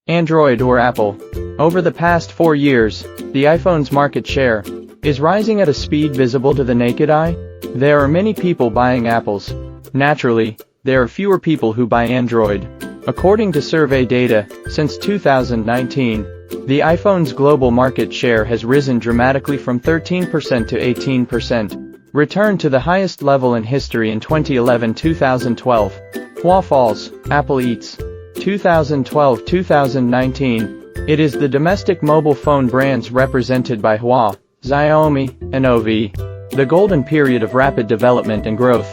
Android or Apple. Over the past 4 years, the iPhone's market share is rising at a speed visible to the naked eye. There are many people buying Apples. Naturally, there are fewer people who buy Android. According to survey data, since 2019, the iPhone's global market share has risen dramatically from 13% to 18%, returned to the highest level in history in 2011-2012. Hua falls, Apple eats. 2012-2019, it is the domestic mobile phone brands represented by Hua, Xiaomi, and OV. The golden period of rapid development and growth.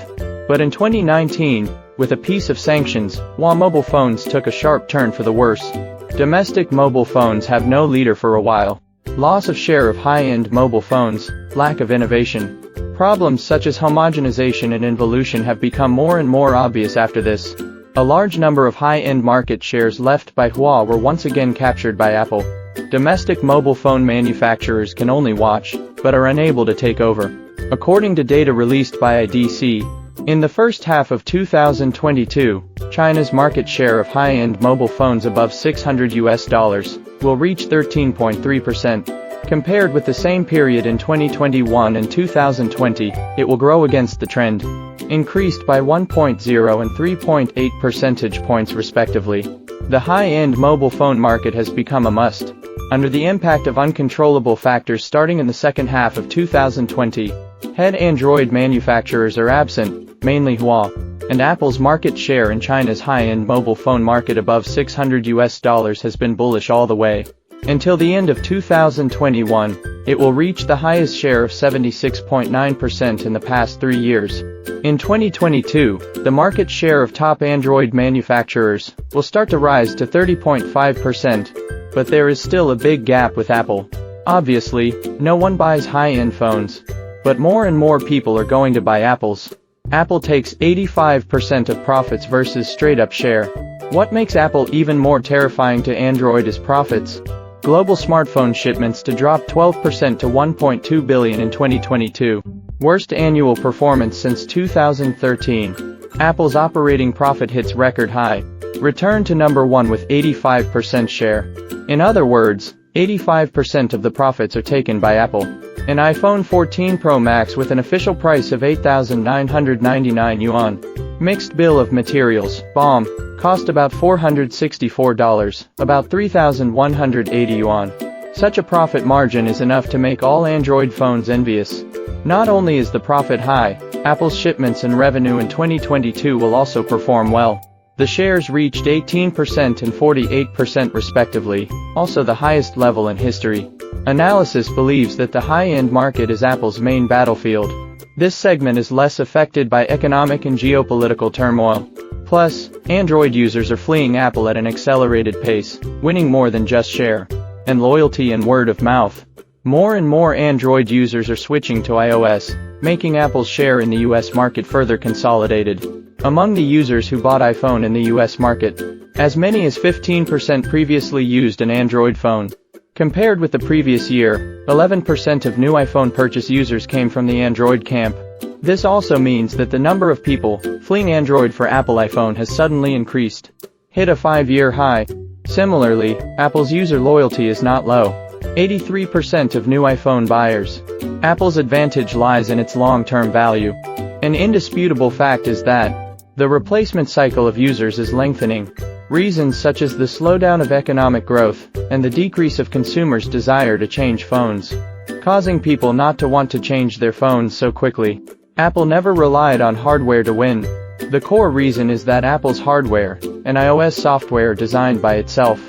But in 2019, with a piece of sanctions, Hua mobile phones took a sharp turn for the worse. Domestic mobile phones have no leader for a while. Loss of share of high-end mobile phones, lack of innovation. Problems such as homogenization and involution have become more and more obvious after this. A large number of high-end market shares left by Hua were once again captured by Apple. Domestic mobile phone manufacturers can only watch, but are unable to take over. According to data released by IDC, in the first half of 2022, China's market share of high-end mobile phones above $600 will reach 13.3%. Compared with the same period in 2021 and 2020, it will grow against the trend. Increased by 1.0 and 3.8 percentage points respectively. The high-end mobile phone market has become a must. Under the impact of uncontrollable factors starting in the second half of 2020, head Android manufacturers are absent, mainly Hua, and Apple's market share in China's high-end mobile phone market above $600 has been bullish all the way. Until the end of 2021, it will reach the highest share of 76.9% in the past 3 years. In 2022, the market share of top Android manufacturers will start to rise to 30.5%, but there is still a big gap with Apple. Obviously, no one buys high-end phones, but more and more people are going to buy Apples. Apple takes 85% of profits versus straight-up share. What makes Apple even more terrifying to Android is profits. Global smartphone shipments to drop 12% to 1.2 billion in 2022. Worst annual performance since 2013. Apple's operating profit hits record high. Return to number 1 with 85% share. In other words, 85% of the profits are taken by Apple. An iPhone 14 Pro Max with an official price of 8,999 yuan. Mixed bill of materials, BOM, cost about $464, about 3,180 yuan. Such a profit margin is enough to make all Android phones envious. Not only is the profit high, Apple's shipments and revenue in 2022 will also perform well. The shares reached 18% and 48% respectively, also the highest level in history. Analysis believes that the high-end market is Apple's main battlefield. This segment is less affected by economic and geopolitical turmoil. Plus, Android users are fleeing Apple at an accelerated pace, winning more than just share and loyalty and word of mouth. More and more Android users are switching to iOS, making Apple's share in the US market further consolidated. Among the users who bought iPhone in the US market, as many as 15% previously used an Android phone. Compared with the previous year, 11% of new iPhone purchase users came from the Android camp. This also means that the number of people fleeing Android for Apple iPhone has suddenly increased, hit a 5-year high. Similarly, Apple's user loyalty is not low. 83% of new iPhone buyers. Apple's advantage lies in its long-term value. An indisputable fact is that the replacement cycle of users is lengthening. Reasons such as the slowdown of economic growth and the decrease of consumers' desire to change phones, causing people not to want to change their phones so quickly. Apple never relied on hardware to win. The core reason is that Apple's hardware and iOS software designed by itself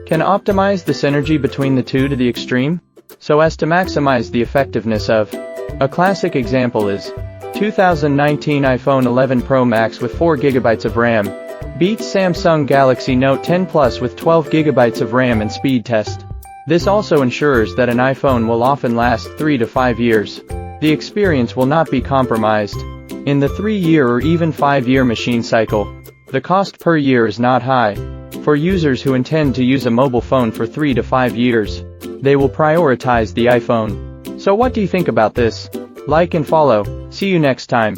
can optimize the synergy between the two to the extreme, so as to maximize the effectiveness of. A classic example is 2019 iPhone 11 Pro Max with 4 GB of RAM beats Samsung Galaxy Note 10 Plus with 12 GB of RAM in speed test. This also ensures that an iPhone will often last 3 to 5 years. The experience will not be compromised. In the 3-year or even 5-year machine cycle, the cost per year is not high. For users who intend to use a mobile phone for 3 to 5 years, they will prioritize the iPhone. So what do you think about this? Like and follow. See you next time.